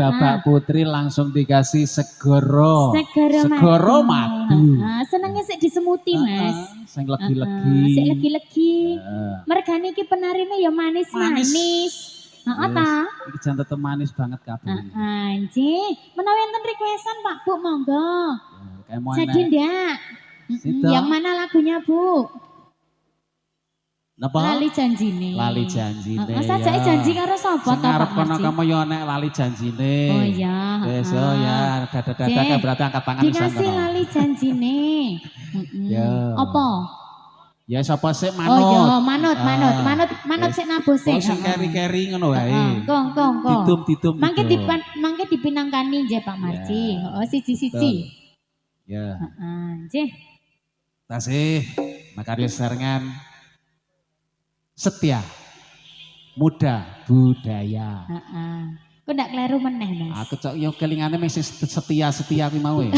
Bapak Putri langsung dikasih segoro madu. Senengnya sik disemuti, Mas. Sing legi-legi. Sik legi-legi. Mergane iki penarine ya manis-manis. Heeh ta? Iki jan tetep manis banget kabeh. Nggih. Menawi enten requestan Pak Bu, monggo. Jadi ndak? Yang mana lagunya, Bu? Napa? Lali janjine. Lali janjine. Sajake janji karo sapa ta Pak Marji? Kamu yo nek lali janjine. Oh iya. Wis ya, dadak berarti angkat tangan pisan. Dikasih lali janjine. Apa? Ya sapa sik manut. Oh ya, manut sik nabuh sik. Sing keri-keri ngono wae. Kong. Didum. Mangke dipinangkani nggih Pak Marji. Heeh, siji-siji. Ya. Nggih. Tasih makarya sesarengan setia muda budaya. Kok ndak kleru meneh, Mas. Aku cok yo kelingane mesti setia kuwi mau ya.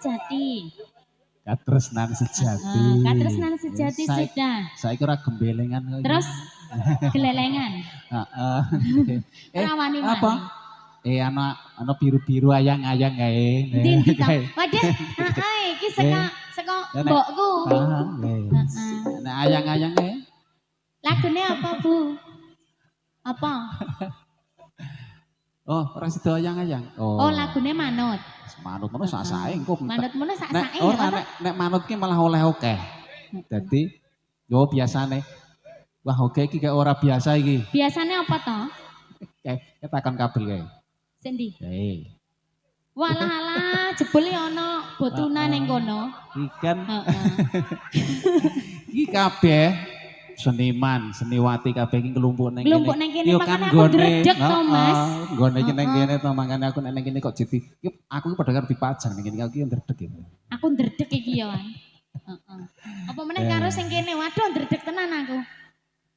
sejati. Katresnan sejati. Katresnan sejati sudah. Saya kira gembelengan kok. Terus gelelengan. Rawani apa? Ana biru-biru ayang-ayang kae. Ndi ta? Waduh, iki saka mbokku. Nek ayang-ayang kae. Lagune apa, Bu? Apa? Oh, ora sida ayang-ayang. Oh, lagune manut. Manut mono sak-sake engko. Manut mono sak-sake ya. Nek manut ki malah oleh akeh. Dadi yo biasane wah oke iki kayak ora biasa iki. Biasane apa to? Kayak takon kabel kae. Sing ndi? Hei. Walah, jebule ana botuna ning kono. Iki kan. Iki kabeh seniman, seniwati kabeh iki nglumpuk ning kene. Nglumpuk ning kene makane aku ndredeg to, Mas. Nggone iki ning kene to makane aku nek ning kene kok jadi aku padha karo dipajang ning kene aku iki ndredeg iki. Aku ndredeg iki ya, Wan. Heeh. Apa meneh karo sing kene, waduh ndredeg tenan aku.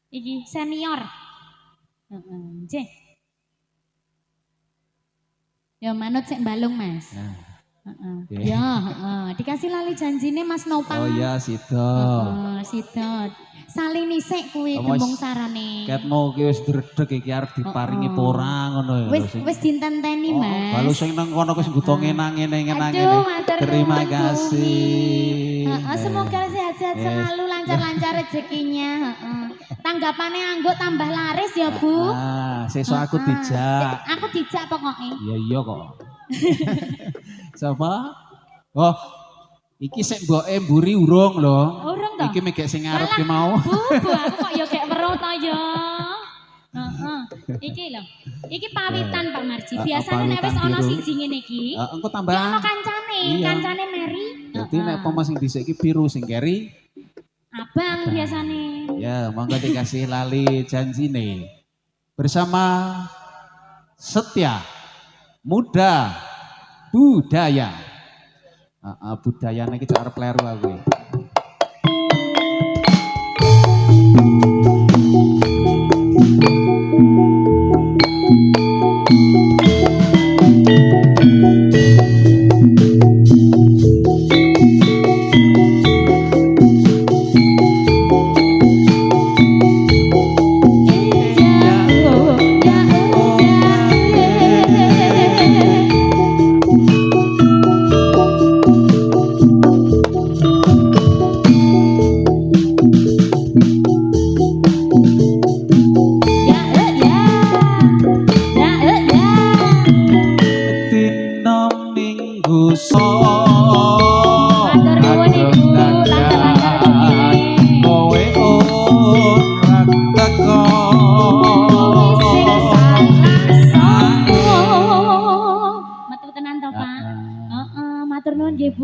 Iki senior. Heeh, nggih. Ya manut sik balung, Mas. Heeh. Ya, heeh. Dikasih lali janjine Mas Nopang. Oh iya, sida. Heeh, sida. Salini sik kuwi tembung sarane. Ketmu ki wis dredeg iki arep diparingi apa ora ngono ya. Wis dintenteni, Mas. Kalau sing nang kono wis ngutone nang ngene. Terima kasih. Heeh, semoga sehat-sehat selalu, lancar-lancar rezekinya, heeh. Tanggapane anggo tambah laris ya, Bu. Sesuk aku dijak. Aku dijak pokoke. Iya kok. Sapa? Oh, iki sik mboke mburi urung lho. Urung to? Iki megek sing ngarep ki mau. Bu, aku kok ya gek weruh to ya. Heeh. Iki lho. Iki pawitan Pak Marji. Biasane nek wis ana siji ngene iki, engko tambah. Ono kancane Mary. Dadi nek apa sing dhisik iki biru sing keri abang biasane. Ya, monggo dikasih lali janjine. Bersama Setia Muda Budaya. Budaya iki cak arep kleru aku.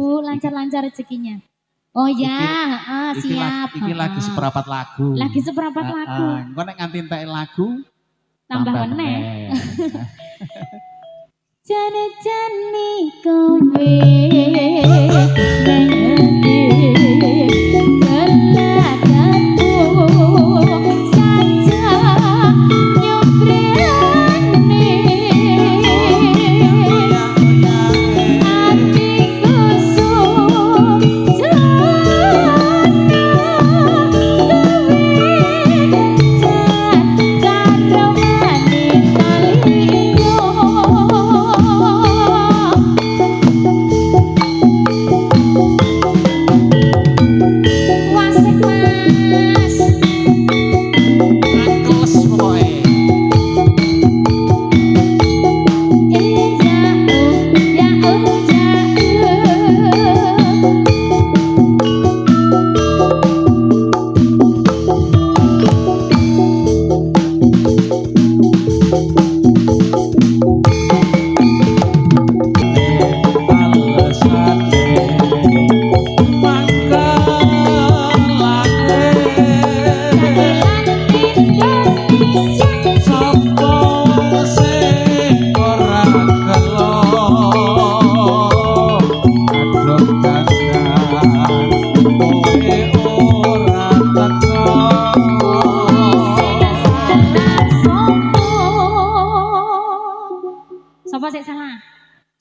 Lancar-lancar rezekinya. Oh ya, siap. Iki lagi seperapat lagu. Lagi seperapat lagu. Engko nek nganti entek lagu tambah meneh. Jane-jane kowe nang endi kelakatku saja nyobrane atiku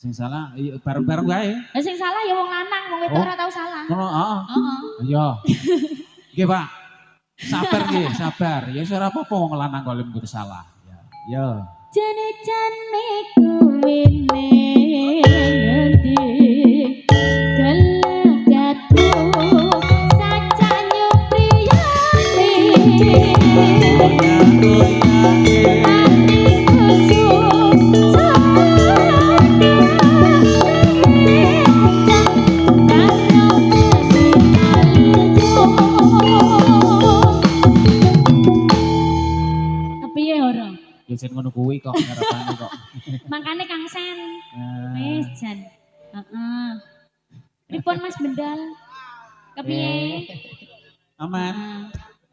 Sing salah bareng-bareng wae. Lah sing salah ya wong lanang, wong wedok ora tau salah. Ngono, heeh. Heeh. Iya. Nggih, Pak. Sabar nggih, sabar. Ya wis ora apa-apa wong lanang kok lembut salah. Ya. Yo. Jane-jane kuwene ngendi gelagatmu saja nyupriyane kepiye ora? Ya jen ngono kuwi kok ngarepane kok. Makane Kang Sen. Nah, Wis jan. Heeh. Pripun Mas Bendal? Kepiye? aman.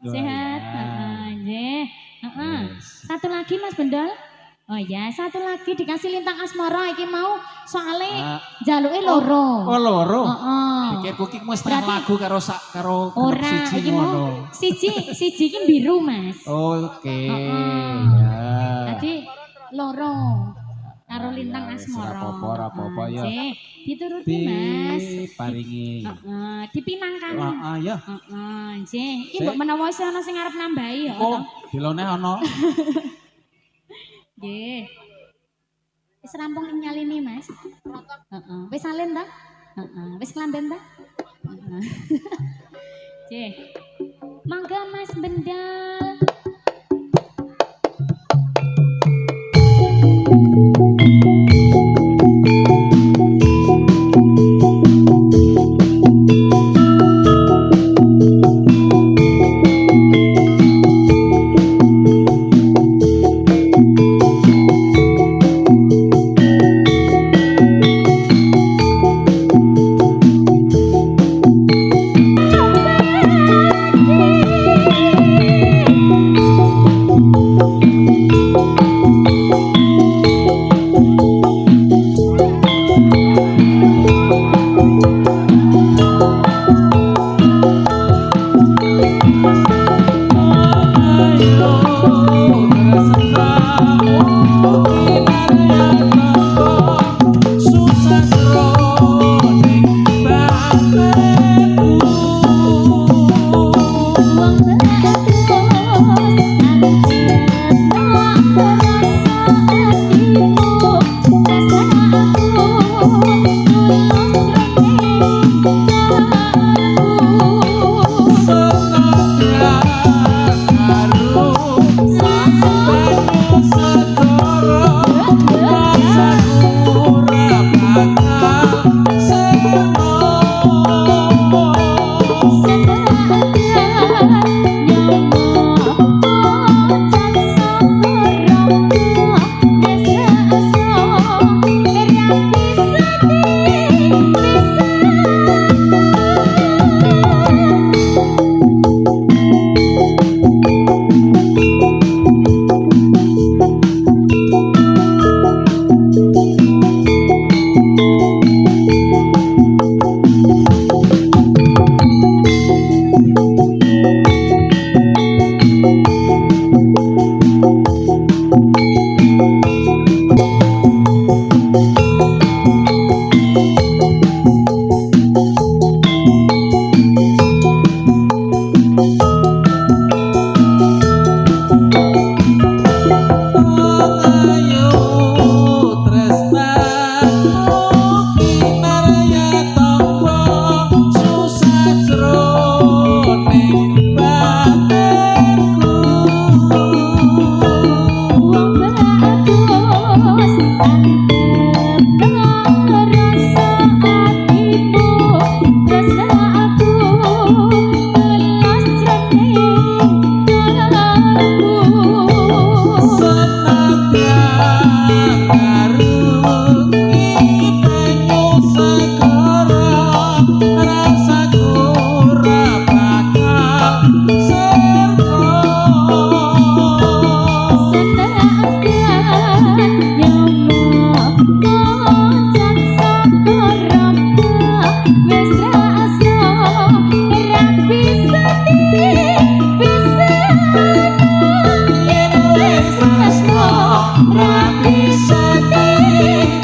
Heeh. Sehat? Ya. Heeh, nggih. Heeh. Yes. Satu lagi Mas Bendal. Oh ya, satu lagi dikasih lintang asmara iki mau soalnya jaluke loro. Oh, loro. Heeh. Pikir kuki wis tengah Berarti- lagu karo karo Ora, siji iki mau ngono. siji iki biru, Mas. Oke. Heeh. Ya. Jadi loro karo lintang Ya, wis, asmara. ora apa-apa, ora apa-apa, ya. Nggih, dituruti Mas. Diparingi. Heeh, dipinangkani. Heeh, ya. Heeh, nggih. Iki Sik. mbok menawa isih ana sing arep nambahi ya Kok to. dilone ana. Nggih. Wis rampung nyalini, Mas. Heeh, wis salin ta? Heeh, wis klamben ta? Heeh. Nggih. Mangga Mas Bendal.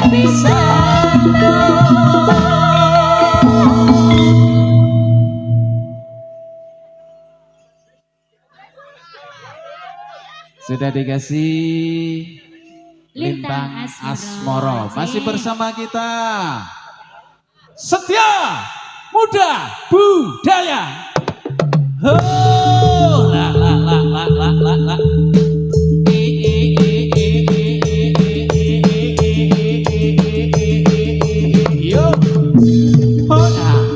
Bisa sudah dikasih Lintang Lintang Asmoro. Asmoro. Masih bersama kita Setia Muda Budaya. Oh, la la la la la la la. Yo. Oh, nah.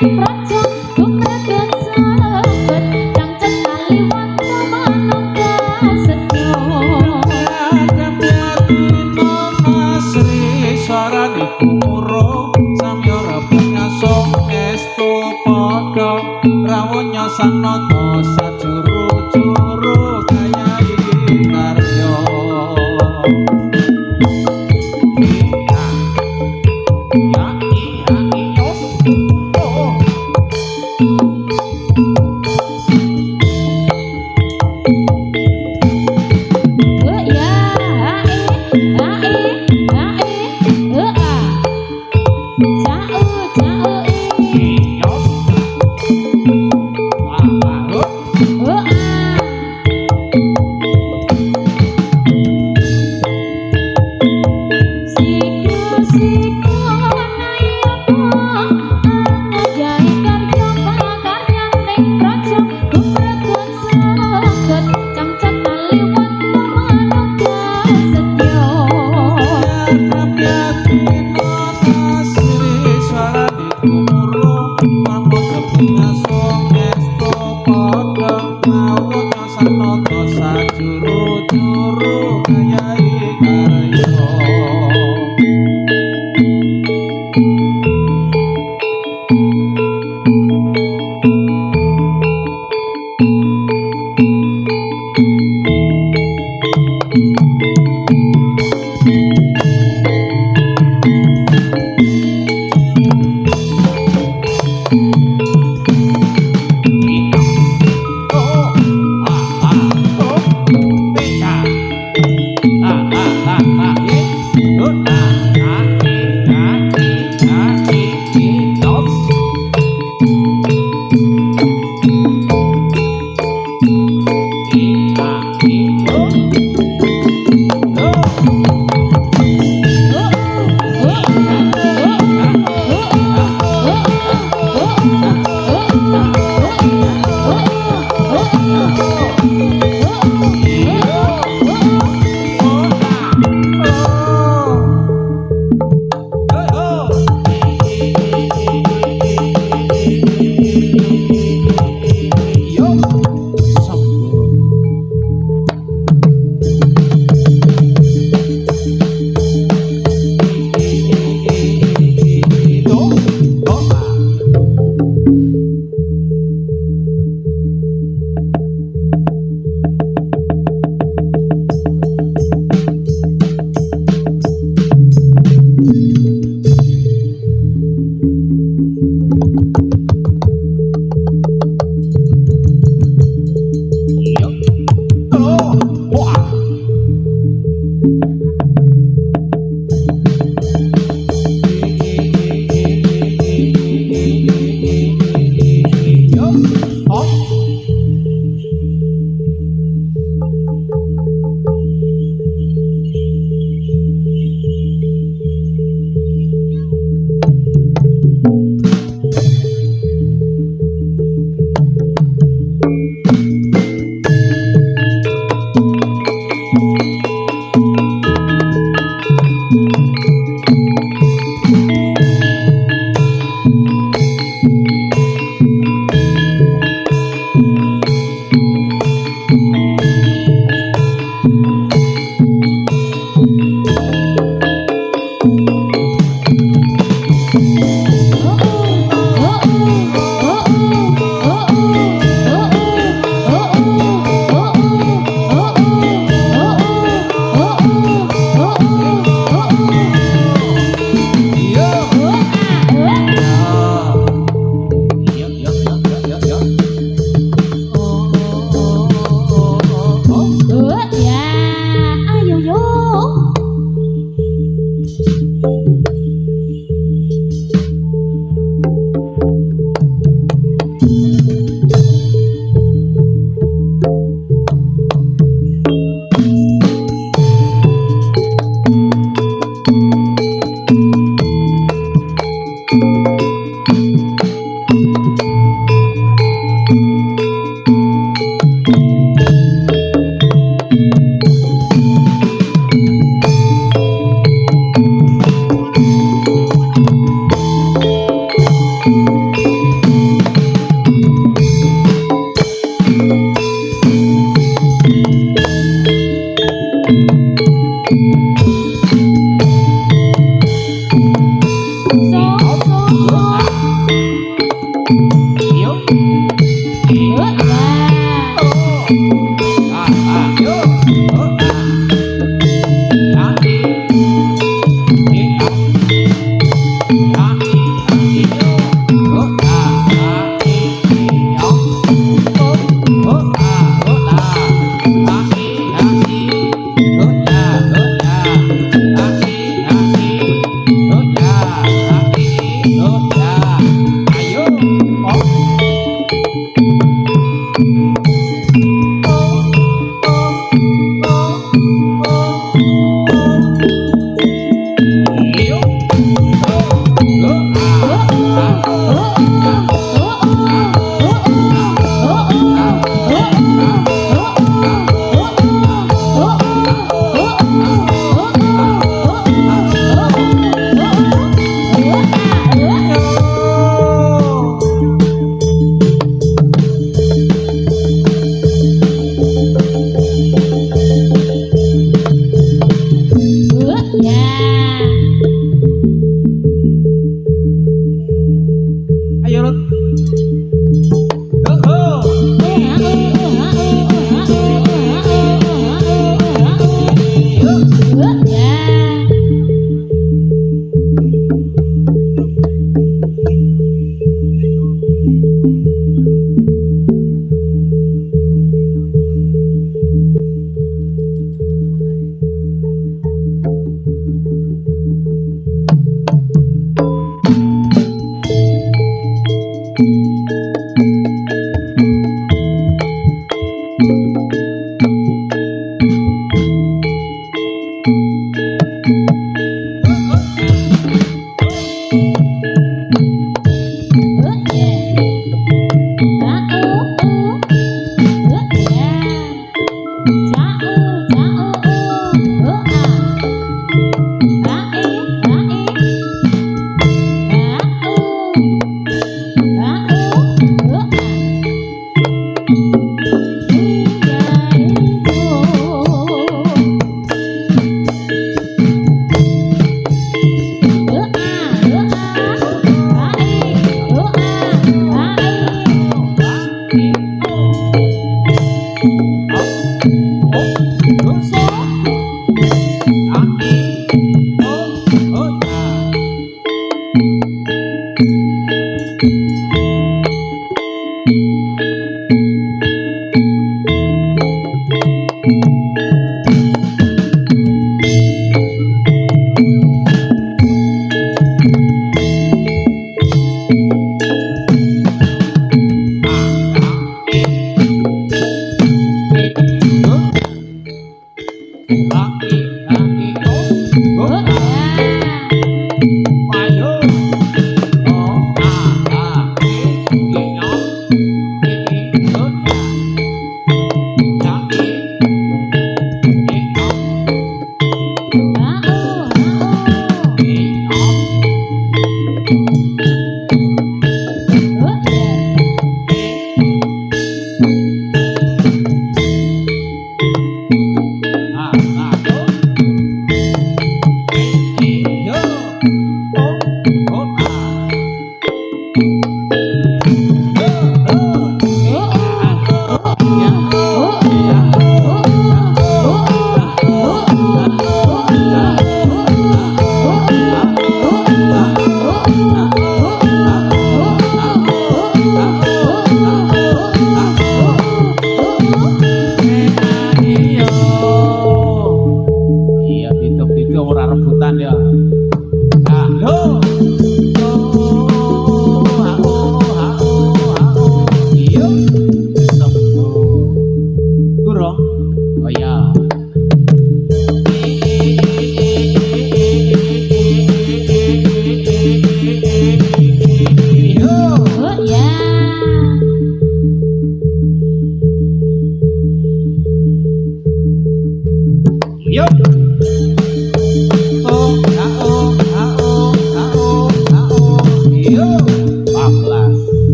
raja kumreget sebet kang cekaliwat manungga setyo Sri Sarani kumuro samya rabanyasong estu padha rawanya sanata sajuru-juru kayayi karya Juru-juru kayayi karya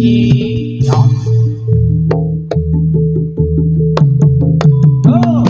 Iya. Oh.